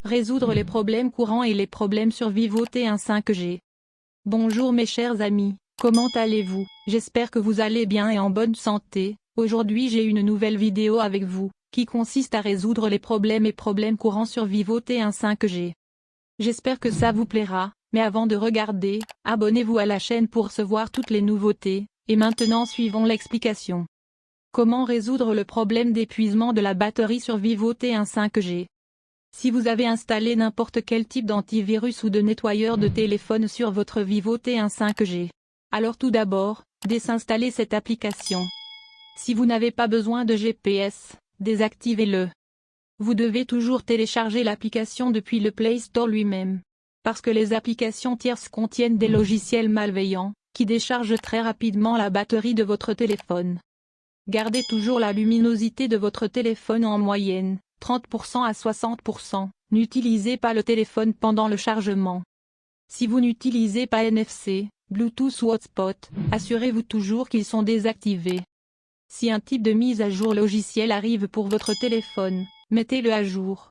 Résoudre les problèmes courants et les problèmes sur Vivo T1 5G. Bonjour mes chers amis, comment allez-vous? J'espère que vous allez bien et en bonne santé. Aujourd'hui j'ai une nouvelle vidéo avec vous, qui consiste à résoudre les problèmes et problèmes courants sur Vivo T1 5G. J'espère que ça vous plaira, mais avant de regarder, abonnez-vous à la chaîne pour recevoir toutes les nouveautés, et maintenant suivons l'explication. Comment résoudre le problème d'épuisement de la batterie sur Vivo T1 5G? Si vous avez installé n'importe quel type d'antivirus ou de nettoyeur de téléphone sur votre Vivo T1 5G, alors tout d'abord, désinstallez cette application. Si vous n'avez pas besoin de GPS, désactivez-le. Vous devez toujours télécharger l'application depuis le Play Store lui-même, parce que les applications tierces contiennent des logiciels malveillants, qui déchargent très rapidement la batterie de votre téléphone. Gardez toujours la luminosité de votre téléphone en moyenne, 30% à 60%, n'utilisez pas le téléphone pendant le chargement. Si vous n'utilisez pas NFC, Bluetooth ou Hotspot, assurez-vous toujours qu'ils sont désactivés. Si un type de mise à jour logiciel arrive pour votre téléphone, mettez-le à jour.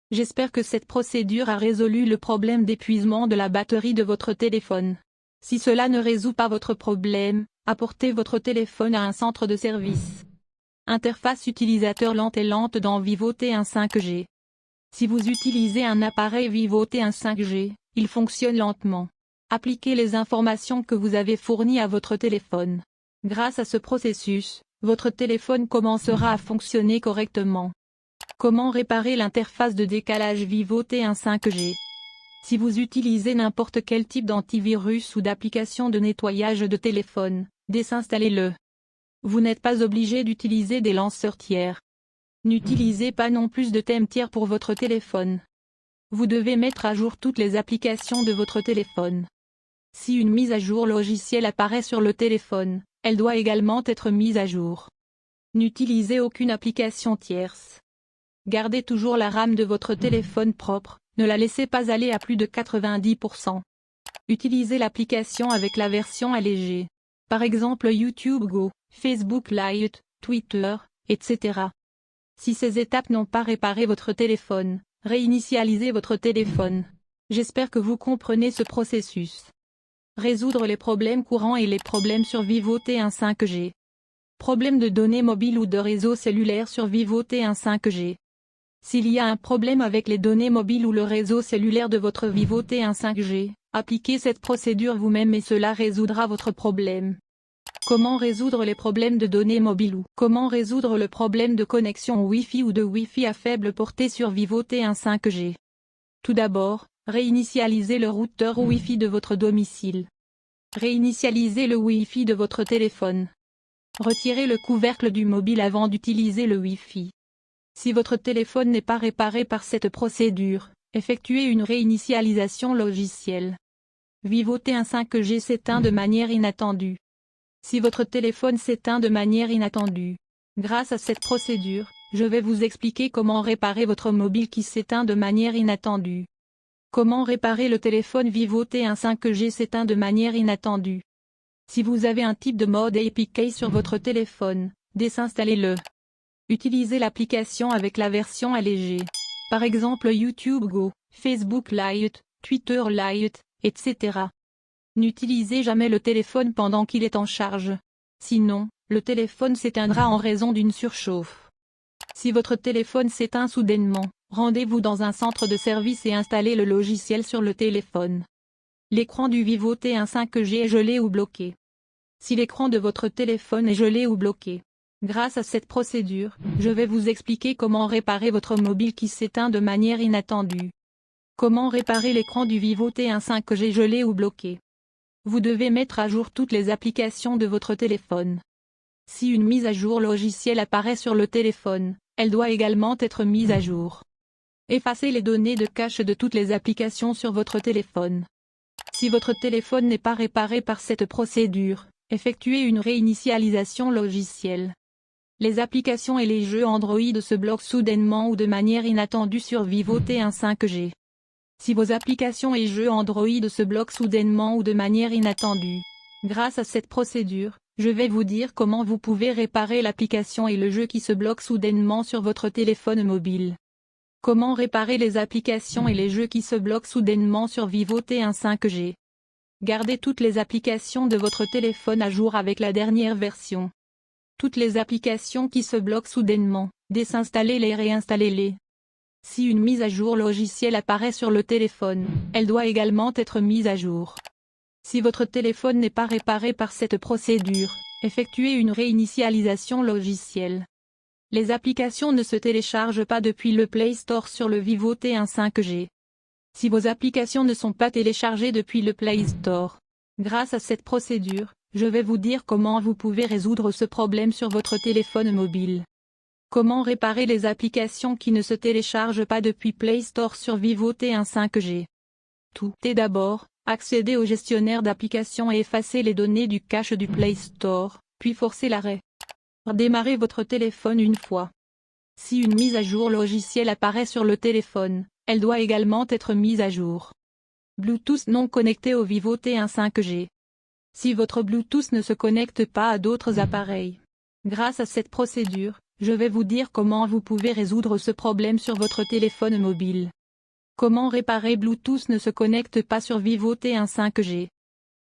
J'espère que cette procédure a résolu le problème d'épuisement de la batterie de votre téléphone. Si cela ne résout pas votre problème, apportez votre téléphone à un centre de service. Interface utilisateur lente dans Vivo T1 5G. Si vous utilisez un appareil Vivo T1 5G, il fonctionne lentement. Appliquez les informations que vous avez fournies à votre téléphone. Grâce à ce processus, votre téléphone commencera à fonctionner correctement. Comment réparer l'interface de décalage Vivo T1 5G? Si vous utilisez n'importe quel type d'antivirus ou d'application de nettoyage de téléphone, désinstallez-le. Vous n'êtes pas obligé d'utiliser des lanceurs tiers. N'utilisez pas non plus de thème tiers pour votre téléphone. Vous devez mettre à jour toutes les applications de votre téléphone. Si une mise à jour logicielle apparaît sur le téléphone, elle doit également être mise à jour. N'utilisez aucune application tierce. Gardez toujours la RAM de votre téléphone propre, ne la laissez pas aller à plus de 90%. Utilisez l'application avec la version allégée. Par exemple YouTube Go, Facebook Lite, Twitter, etc. Si ces étapes n'ont pas réparé votre téléphone, réinitialisez votre téléphone. J'espère que vous comprenez ce processus. Résoudre les problèmes courants et les problèmes sur Vivo T1 5G. Problème de données mobiles ou de réseau cellulaire sur Vivo T1 5G. S'il y a un problème avec les données mobiles ou le réseau cellulaire de votre Vivo T1 5G, appliquez cette procédure vous-même et cela résoudra votre problème. Comment résoudre les problèmes de données mobiles ou comment résoudre le problème de connexion Wi-Fi ou de Wi-Fi à faible portée sur Vivo T1 5G? Tout d'abord, réinitialisez le routeur Wi-Fi de votre domicile. Réinitialisez le Wi-Fi de votre téléphone. Retirez le couvercle du mobile avant d'utiliser le Wi-Fi. Si votre téléphone n'est pas réparé par cette procédure, effectuez une réinitialisation logicielle. Vivo T1 5G s'éteint de manière inattendue. Si votre téléphone s'éteint de manière inattendue, grâce à cette procédure, je vais vous expliquer comment réparer votre mobile qui s'éteint de manière inattendue. Comment réparer le téléphone Vivo T1 5G s'éteint de manière inattendue? Si vous avez un type de mode APK sur votre téléphone, désinstallez-le. Utilisez l'application avec la version allégée. Par exemple YouTube Go, Facebook Lite, Twitter Lite, etc. N'utilisez jamais le téléphone pendant qu'il est en charge. Sinon, le téléphone s'éteindra en raison d'une surchauffe. Si votre téléphone s'éteint soudainement, rendez-vous dans un centre de service et installez le logiciel sur le téléphone. L'écran du Vivo T1 5G est gelé ou bloqué. Si l'écran de votre téléphone est gelé ou bloqué, grâce à cette procédure, je vais vous expliquer comment réparer votre mobile qui s'éteint de manière inattendue. Comment réparer l'écran du Vivo T1 5G gelé ou bloqué? Vous devez mettre à jour toutes les applications de votre téléphone. Si une mise à jour logicielle apparaît sur le téléphone, elle doit également être mise à jour. Effacez les données de cache de toutes les applications sur votre téléphone. Si votre téléphone n'est pas réparé par cette procédure, effectuez une réinitialisation logicielle. Les applications et les jeux Android se bloquent soudainement ou de manière inattendue sur Vivo T1 5G. Si vos applications et jeux Android se bloquent soudainement ou de manière inattendue, grâce à cette procédure, je vais vous dire comment vous pouvez réparer l'application et le jeu qui se bloquent soudainement sur votre téléphone mobile. Comment réparer les applications et les jeux qui se bloquent soudainement sur Vivo T1 5G? Gardez toutes les applications de votre téléphone à jour avec la dernière version. Toutes les applications qui se bloquent soudainement, désinstallez-les et réinstallez-les. Si une mise à jour logicielle apparaît sur le téléphone, elle doit également être mise à jour. Si votre téléphone n'est pas réparé par cette procédure, effectuez une réinitialisation logicielle. Les applications ne se téléchargent pas depuis le Play Store sur le Vivo T1 5G. Si vos applications ne sont pas téléchargées depuis le Play Store, grâce à cette procédure, je vais vous dire comment vous pouvez résoudre ce problème sur votre téléphone mobile. Comment réparer les applications qui ne se téléchargent pas depuis Play Store sur Vivo T1 5G? Tout d'abord, accédez au gestionnaire d'applications et effacez les données du cache du Play Store, puis forcez l'arrêt. Redémarrez votre téléphone une fois. Si une mise à jour logicielle apparaît sur le téléphone, elle doit également être mise à jour. Bluetooth non connecté au Vivo T1 5G. Si votre Bluetooth ne se connecte pas à d'autres appareils, grâce à cette procédure, je vais vous dire comment vous pouvez résoudre ce problème sur votre téléphone mobile. Comment réparer Bluetooth ne se connecte pas sur Vivo T1 5G?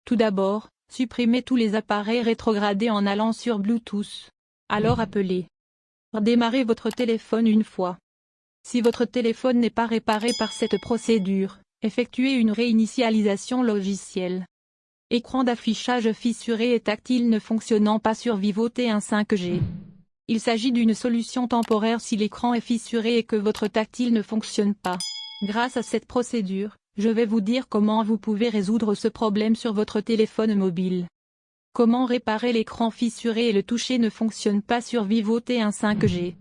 Tout d'abord, supprimez tous les appareils rétrogradés en allant sur Bluetooth. Alors appelez. Redémarrez votre téléphone une fois. Si votre téléphone n'est pas réparé par cette procédure, effectuez une réinitialisation logicielle. Écran d'affichage fissuré et tactile ne fonctionnant pas sur Vivo T1 5G. Il s'agit d'une solution temporaire si l'écran est fissuré et que votre tactile ne fonctionne pas. Grâce à cette procédure, je vais vous dire comment vous pouvez résoudre ce problème sur votre téléphone mobile. Comment réparer l'écran fissuré et le toucher ne fonctionne pas sur Vivo T1 5G?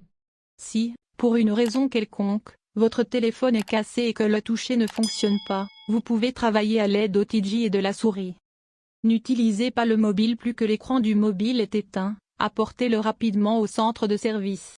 Si, pour une raison quelconque, votre téléphone est cassé et que le toucher ne fonctionne pas, vous pouvez travailler à l'aide d'OTG et de la souris. N'utilisez pas le mobile plus que l'écran du mobile est éteint, apportez-le rapidement au centre de service.